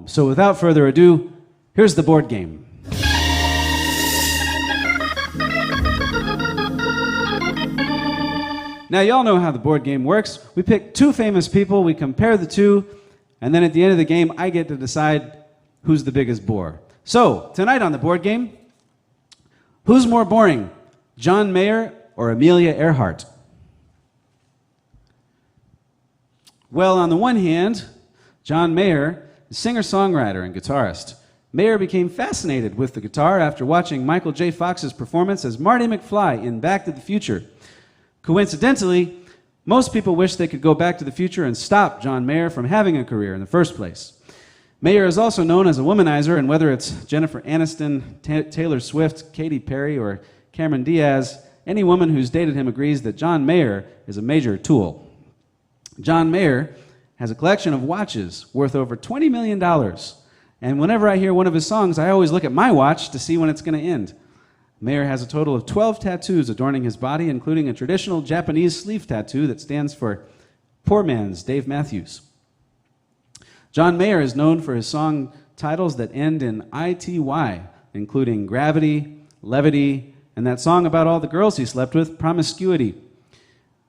home. So without further ado, here's the board game. Now, y'all know how the board game works. We pick two famous people, we compare the two, and then at the end of the game, I get to decide who's the biggest bore. So, tonight on the board game, who's more boring, John Mayer or Amelia Earhart? Well, on the one hand, John Mayer is singer-songwriter and guitarist. Mayer became fascinated with the guitar after watching Michael J. Fox's performance as Marty McFly in Back to the Future. Coincidentally, most people wish they could go back to the future and stop John Mayer from having a career in the first place. Mayer is also known as a womanizer, and whether it's Jennifer Aniston, Taylor Swift, Katy Perry, or Cameron Diaz, any woman who's dated him agrees that John Mayer is a major tool. John Mayer has a collection of watches worth over $20 million, and whenever I hear one of his songs, I always look at my watch to see when it's going to end. Mayer has a total of 12 tattoos adorning his body, including a traditional Japanese sleeve tattoo that stands for Poor Man's Dave Matthews. John Mayer is known for his song titles that end in ITY, including Gravity, Levity, and that song about all the girls he slept with, Promiscuity.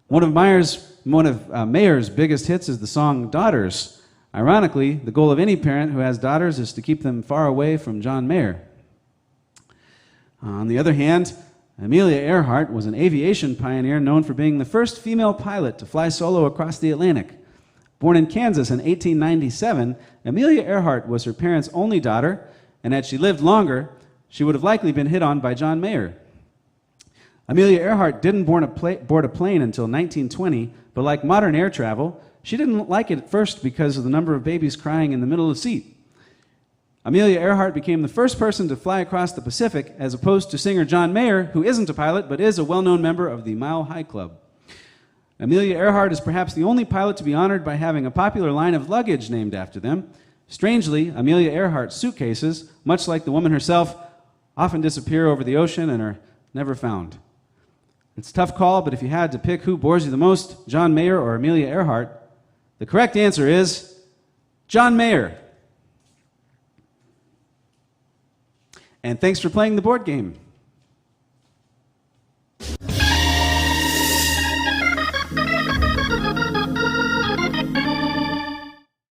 One of Mayer's biggest hits is the song Daughters. Ironically, the goal of any parent who has daughters is to keep them far away from John Mayer. On the other hand, Amelia Earhart was an aviation pioneer known for being the first female pilot to fly solo across the Atlantic. Born in Kansas in 1897, Amelia Earhart was her parents' only daughter, and had she lived longer, she would have likely been hit on by John Mayer. Amelia Earhart didn't board a plane until 1920, but like modern air travel, she didn't like it at first because of the number of babies crying in the middle of the seat. Amelia Earhart became the first person to fly across the Pacific, as opposed to singer John Mayer, who isn't a pilot but is a well-known member of the Mile High Club. Amelia Earhart is perhaps the only pilot to be honored by having a popular line of luggage named after them. Strangely, Amelia Earhart's suitcases, much like the woman herself, often disappear over the ocean and are never found. It's a tough call, but if you had to pick who bores you the most, John Mayer or Amelia Earhart, the correct answer is John Mayer. And thanks for playing the board game.